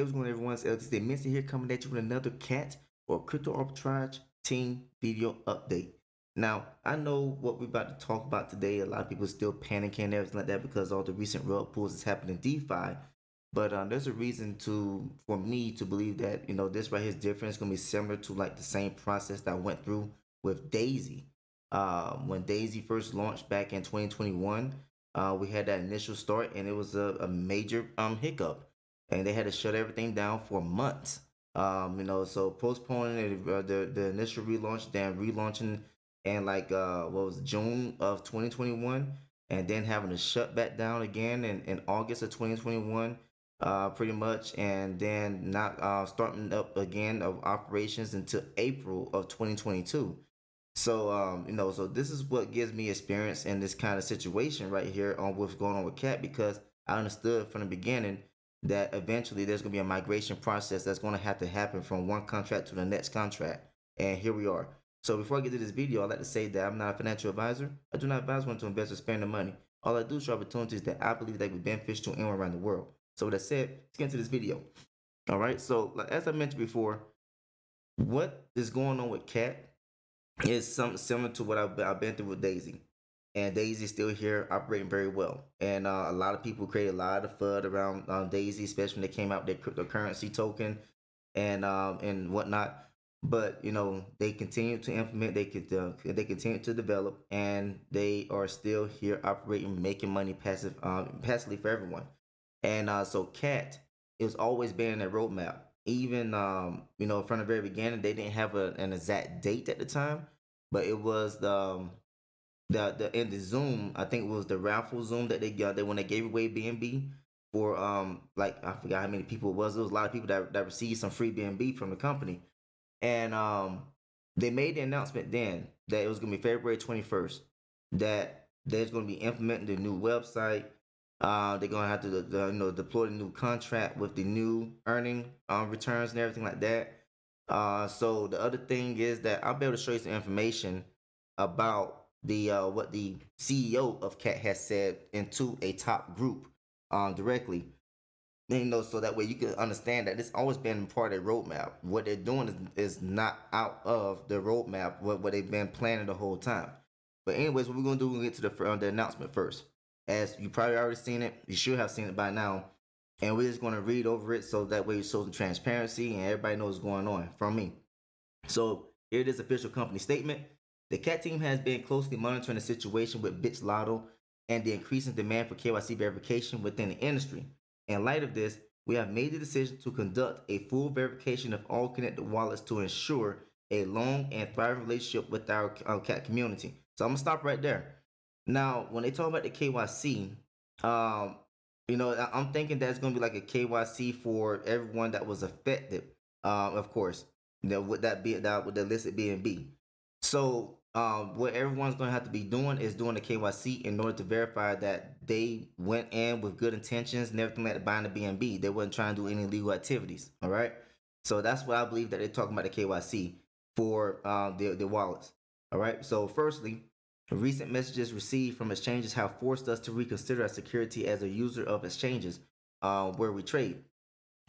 Hey, what's going on, everyone? It's LTC Mincy here, coming at you with another cat or crypto arbitrage team video update. Now, I know what we're about to talk about today. A lot of people still panicking and everything like that because all the recent rug pulls that's happening in DeFi. But there's a reason for me to believe that this right here is different. It's gonna be similar to like the same process that I went through with Daisy. When Daisy first launched back in 2021, we had that initial start, and it was a major hiccup, and they had to shut everything down for months. So postponing the initial relaunch, then relaunching in like what was it, June of 2021, and then having to shut back down again in August of 2021, pretty much, and then not starting up again of operations until April of 2022. So so this is what gives me experience in this kind of situation right here on what's going on with Cat, because I understood from the beginning that eventually there's gonna be a migration process that's gonna have to happen from one contract to the next contract. And here we are. So before I get to this video, I'd like to say that I'm not a financial advisor. I do not advise one to invest or spend the money. All I do is show opportunities that I believe that would be beneficial to anyone around the world. So with that said, let's get into this video. All right. So like, as I mentioned before, what is going on with Cat is something similar to what I've been through with Daisy. And Daisy is still here operating very well. And a lot of people created a lot of FUD around Daisy, especially when they came out with their cryptocurrency token and whatnot. But they continue to implement, they continue to develop, and they are still here operating, making money passively for everyone. And so Cat has always been in their roadmap. Even from the very beginning, they didn't have an exact date at the time, but it was the in the Zoom. I think it was the raffle Zoom that they got. They when they gave away BNB for like I forgot how many people it was. There was a lot of people that received some free BNB from the company, and they made the announcement then that it was gonna be February 21st, that there's gonna be implementing the new website. They're gonna have to deploy the new contract with the new earning returns and everything like that. So the other thing is that I'll be able to show you some information about the what the CEO of Cat has said into a top group directly. So that way you can understand that it's always been part of their roadmap. What they're doing is not out of the roadmap, what they've been planning the whole time. But anyways, what we're gonna do, we're gonna get to the announcement first. As you probably already seen it, you should have seen it by now, and we're just gonna read over it so that way it shows the transparency and everybody knows what's going on from me. So here it is, official company statement. The CAT team has been closely monitoring the situation with Bits Lotto and the increasing demand for KYC verification within the industry. In light of this, we have made the decision to conduct a full verification of all connected wallets to ensure a long and thriving relationship with our CAT community. So I'm gonna stop right there. Now, when they talk about the KYC, I'm thinking that's gonna be like a KYC for everyone that was affected, of course. Would that be that with the listed BNB? So what everyone's going to have to be doing is doing the KYC in order to verify that they went in with good intentions and everything like buying the BNB. They wasn't trying to do any illegal activities. All right. So that's what I believe that they're talking about the KYC for the wallets. All right. So firstly, recent messages received from exchanges have forced us to reconsider our security as a user of exchanges where we trade.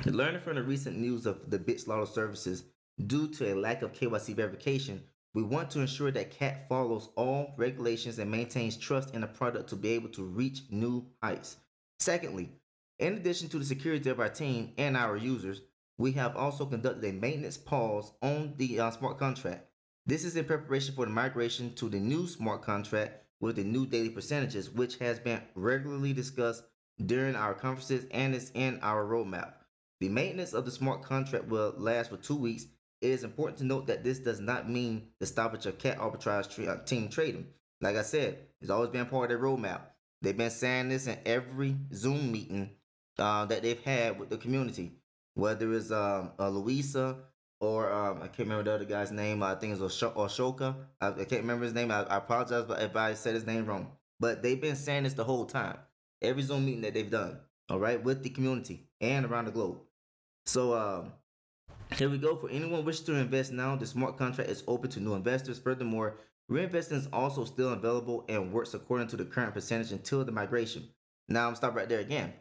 Learning from the recent news of the BitSlaughter services due to a lack of KYC verification, we want to ensure that CAT follows all regulations and maintains trust in the product to be able to reach new heights. Secondly, in addition to the security of our team and our users, we have also conducted a maintenance pause on the smart contract. This is in preparation for the migration to the new smart contract with the new daily percentages, which has been regularly discussed during our conferences and is in our roadmap. The maintenance of the smart contract will last for 2 weeks. It is important to note that this does not mean the stoppage of Cat Arbitrage team trading. Like I said, it's always been part of their roadmap. They've been saying this in every Zoom meeting that they've had with the community, whether it's Louisa or I can't remember the other guy's name. I think it's Oshoka. I can't remember his name. I apologize if I said his name wrong. But they've been saying this the whole time. Every Zoom meeting that they've done, all right, with the community and around the globe. So here we go. For anyone wishing to invest now, the smart contract is open to new investors. Furthermore, reinvesting is also still available and works according to the current percentage until the migration. Now I'm stop right there again.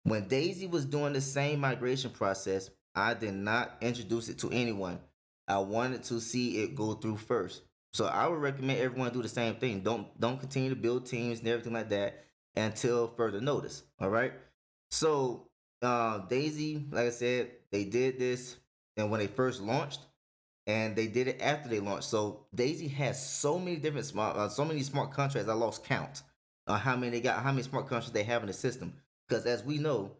When Daisy was doing the same migration process, I did not introduce it to anyone. I wanted to see it go through first. So I would recommend everyone do the same thing. Don't continue to build teams and everything like that until further notice. All right. So Daisy, like I said, they did this, and when they first launched, and they did it after they launched. So Daisy has so many different so many smart contracts. I lost count on how many they got, how many smart contracts they have in the system. Because as we know,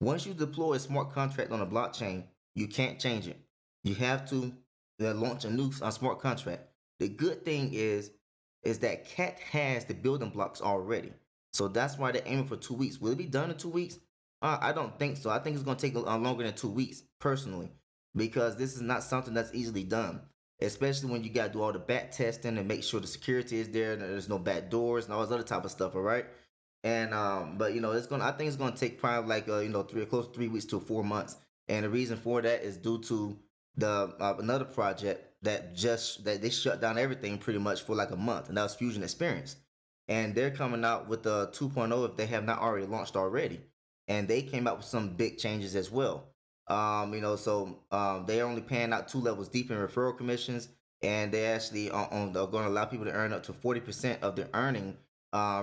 once you deploy a smart contract on a blockchain, you can't change it. You have to launch a new smart contract. The good thing is that Cat has the building blocks already. So that's why they're aiming for 2 weeks. Will it be done in 2 weeks? I don't think so. I think it's going to take longer than 2 weeks, personally, because this is not something that's easily done, especially when you got to do all the back testing and make sure the security is there and there's no back doors and all this other type of stuff. All right. And but it's gonna. I think it's gonna take probably like close to 3 weeks to 4 months. And the reason for that is due to the another project that they shut down everything pretty much for like a month, and that was Fusion Experience. And they're coming out with the 2.0 if they have not already launched already. And they came out with some big changes as well. They're only paying out 2 levels deep in referral commissions, and they actually are going to allow people to earn up to 40% of their earning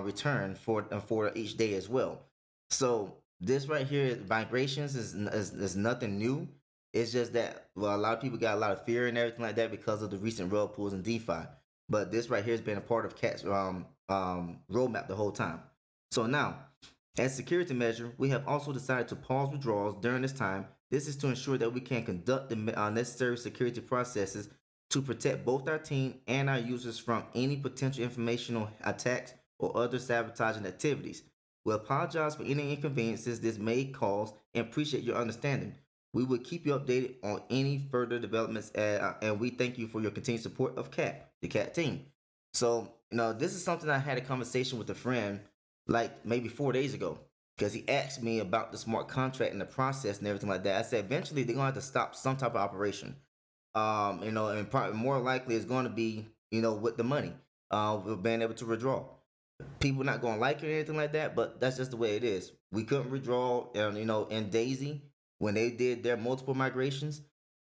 return for each day as well. So this right here, migrations is nothing new. It's just that a lot of people got a lot of fear and everything like that because of the recent rug pulls in DeFi. But this right here has been a part of Cat's roadmap the whole time. So now, as security measure, we have also decided to pause withdrawals during this time. This is to ensure that we can conduct the necessary security processes to protect both our team and our users from any potential informational attacks or other sabotaging activities. We apologize for any inconveniences this may cause and appreciate your understanding. We will keep you updated on any further developments, and we thank you for your continued support of CAT, the CAT team. So, this is something I had a conversation with a friend like maybe 4 days ago because he asked me about the smart contract and the process and everything like that. I said eventually they're gonna have to stop some type of operation. And probably more likely it's going to be with the money, with being able to withdraw. People not going to like it or anything like that, but that's just the way it is. We couldn't withdraw, in Daisy when they did their multiple migrations,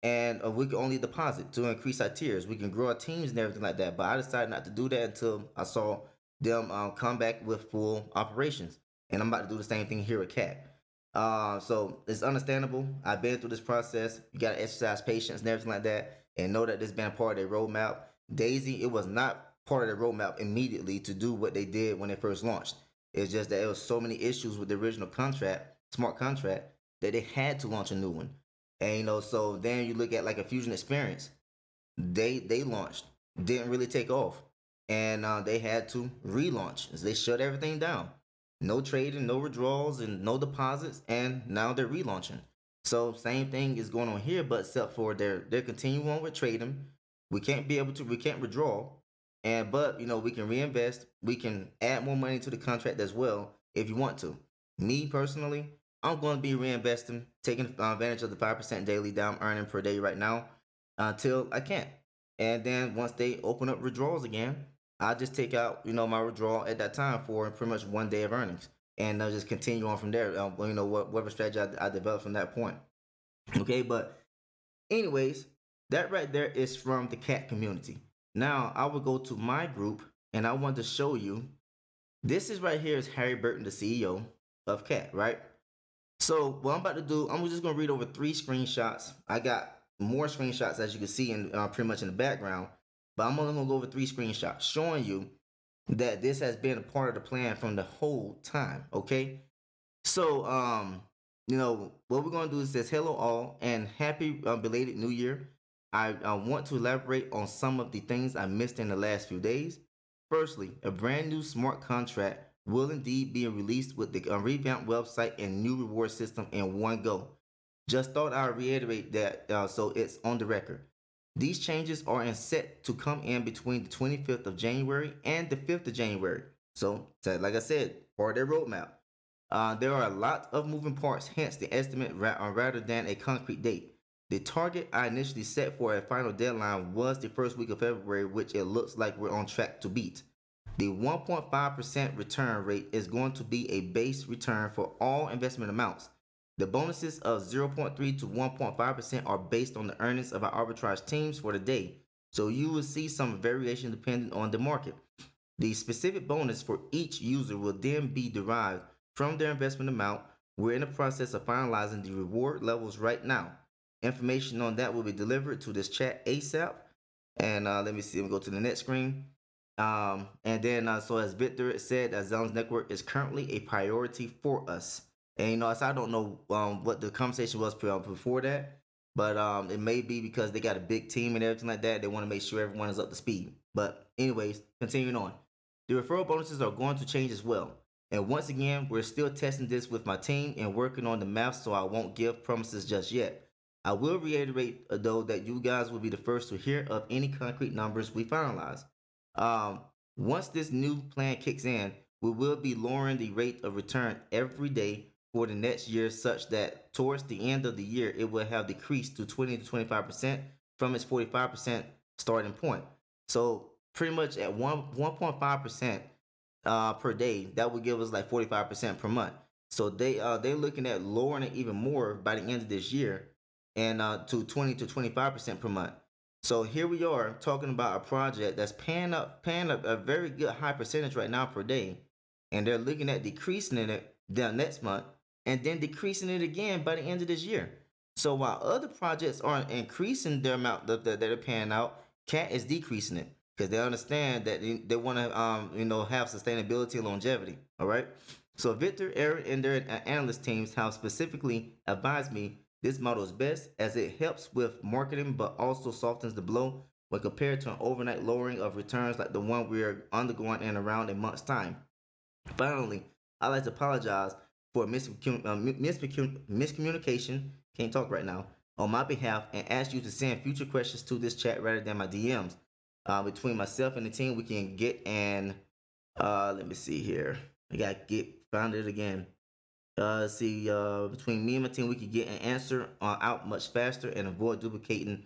and we could only deposit to increase our tiers. We can grow our teams and everything like that, but I decided not to do that until I saw them come back with full operations, and I'm about to do the same thing here at Cat. So it's understandable. I've been through this process. You got to exercise patience and everything like that, and know that this has been part of their roadmap. Daisy, it was not part of their roadmap immediately to do what they did when they first launched. It's just that there was so many issues with the original contract, smart contract, that they had to launch a new one. And so then you look at like a Fusion Experience, they launched, didn't really take off, and they had to relaunch. They shut everything down. No trading, no withdrawals, and no deposits, and now they're relaunching. So same thing is going on here, but except for they're continuing on with trading. We can't withdraw, and but we can reinvest. We can add more money to the contract as well if you want to. Me personally, I'm going to be reinvesting, taking advantage of the 5% daily that I'm earning per day right now until I can't. And then once they open up withdrawals again, I just take out my withdrawal at that time for pretty much one day of earnings, and I'll just continue on from there. Whatever strategy I develop from that point. Okay, but anyways, that right there is from the cat community. Now I will go to my group, and I want to show you. This is right here is Harry Burton, the CEO of Cat, right? So what I'm about to do, I'm just gonna read over 3 screenshots. I got more screenshots as you can see in pretty much in the background, but I'm only gonna go over 3 screenshots showing you that this has been a part of the plan from the whole time. Okay, so what we're gonna do is says hello all and happy belated New Year. I want to elaborate on some of the things I missed in the last few days. Firstly, a brand new smart contract will indeed be released with the revamped website and new reward system in one go. Just thought I'd reiterate that so it's on the record. These changes are set to come in between the 25th of January and the 5th of January. So, like I said, part of their roadmap. There are a lot of moving parts, hence the estimate rather than a concrete date. The target I initially set for a final deadline was the first week of February, which it looks like we're on track to beat. The 1.5% return rate is going to be a base return for all investment amounts. The bonuses of 0.3 to 1.5% are based on the earnings of our arbitrage teams for the day. So you will see some variation depending on the market. The specific bonus for each user will then be derived from their investment amount. We're in the process of finalizing the reward levels right now. Information on that will be delivered to this chat ASAP. And let me see, let me go to the next screen. And then, so as Victor said, that Zelens Network is currently a priority for us. And so I don't know what the conversation was before that, but it may be because they got a big team and everything like that. They want to make sure everyone is up to speed. But anyways, continuing on, the referral bonuses are going to change as well. And once again, we're still testing this with my team and working on the math, so I won't give promises just yet. I will reiterate though that you guys will be the first to hear of any concrete numbers we finalize. Um, Once this new plan kicks in, we will be lowering the rate of return every day for the next year, such that towards the end of the year, it will have decreased to 20 to 25% from its 45% starting point. So pretty much at 1.5% per day, that would give us like 45% per month. So they're looking at lowering it even more by the end of this year, and to 20 to 25% per month. So here we are talking about a project that's paying a very good high percentage right now per day, and they're looking at decreasing it down next month, and then decreasing it again by the end of this year. So while other projects aren't increasing their amount that they're paying out, CAT is decreasing it because they understand that they want to have sustainability and longevity. All right. So Victor, Aaron, and their analyst teams have specifically advised me this model is best as it helps with marketing but also softens the blow when compared to an overnight lowering of returns like the one we are undergoing in around a month's time. Finally, I'd like to apologize for miscommunication, can't talk right now, on my behalf and ask you to send future questions to this chat rather than my DMs. Between myself and the team, we can get an, let me see here. I got to get, found it again. See, between me and my team, we could get an answer out much faster and avoid duplicating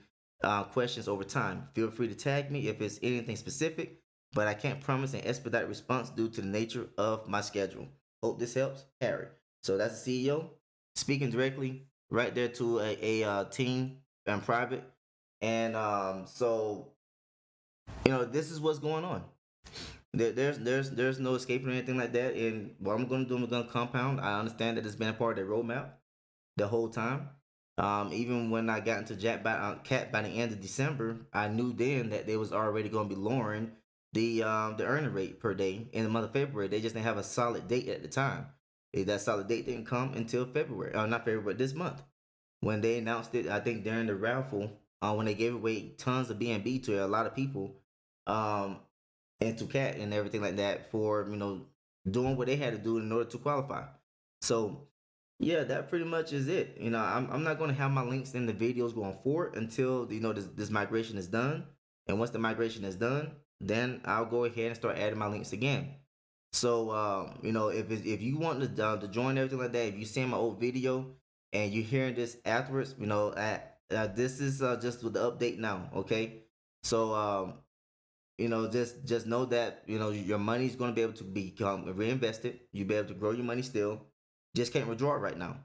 questions over time. Feel free to tag me if it's anything specific, but I can't promise an expedite response due to the nature of my schedule. Hope this helps, Harry. So that's the CEO speaking directly right there to a team and private. And so, this is what's going on. There's no escaping or anything like that. And what I'm gonna do, I'm gonna compound. I understand that it's been a part of their roadmap the whole time. Even when I got into Cat by the end of December, I knew then that they was already gonna be lowering the earning rate per day in the month of February. They just didn't have a solid date at the time. That solid date didn't come until February, not February, but this month when they announced it. I think during the raffle, when they gave away tons of BNB to a lot of people. Um, and to Cat and everything like that for doing what they had to do in order to qualify. So yeah, that pretty much is it. I'm not going to have my links in the videos going forward until this migration is done. And once the migration is done, then I'll go ahead and start adding my links again. So if you want to join everything like that, if you see my old video and you're hearing this afterwards, this is just with the update now. Okay, so just know that your money is going to be able to become reinvested. You'll be able to grow your money still. Just can't withdraw it right now.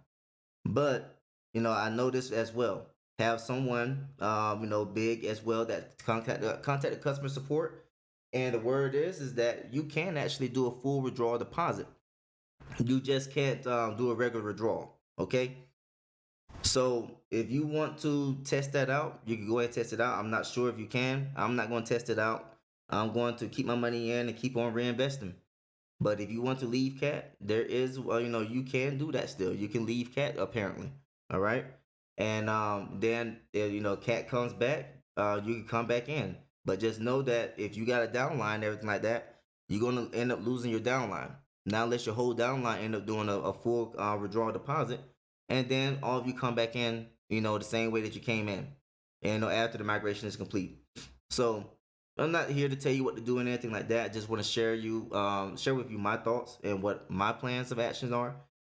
But I know this as well. Have someone big as well that contact the customer support. And the word is that you can actually do a full withdrawal deposit. You just can't do a regular withdrawal. Okay. So if you want to test that out, you can go ahead and test it out. I'm not sure if you can. I'm not going to test it out. I'm going to keep my money in and keep on reinvesting. But if you want to leave Cat, there is, you can do that still. You can leave Cat apparently. All right. And then, Cat comes back, you can come back in. But just know that if you got a downline and everything like that, you're going to end up losing your downline. Now, unless your whole downline end up doing a full withdrawal deposit, and then all of you come back in, the same way that you came in, and after the migration is complete. So I'm not here to tell you what to do and anything like that. I just want to share with you my thoughts and what my plans of actions are.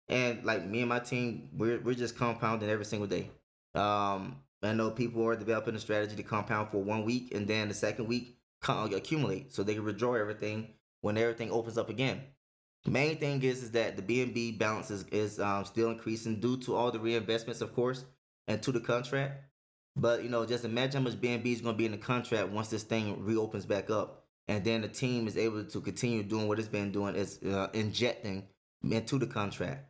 And like me and my team, we're just compounding every single day. I know people are developing a strategy to compound for 1 week and then the second week accumulate so they can withdraw everything when everything opens up again. Main thing is that the BNB balance is still increasing due to all the reinvestments, of course, and to the contract. But just imagine how much BNB is going to be in the contract once this thing reopens back up, and then the team is able to continue doing what it's been doing, is injecting into the contract.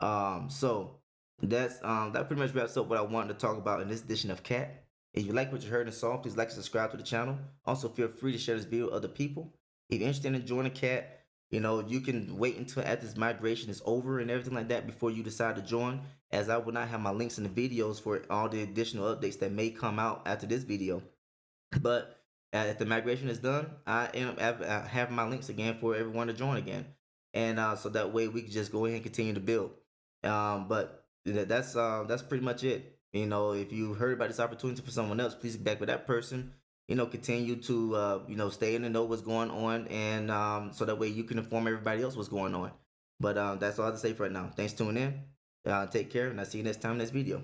So that pretty much wraps up what I wanted to talk about in this edition of Cat. If you like what you heard and saw, please like and subscribe to the channel. Also, feel free to share this video with other people. If you're interested in joining Cat, you can wait until after this migration is over and everything like that before you decide to join, as I will not have my links in the videos for all the additional updates that may come out after this video. But if the migration is done, I have my links again for everyone to join again, and so that way we can just go ahead and continue to build. But that's pretty much it. If you heard about this opportunity for someone else, please get back with that person. Continue to stay in the know what's going on, and so that way you can inform everybody else what's going on. But that's all I have to say for right now. Thanks for tuning in. Take care, and I'll see you next time in this video.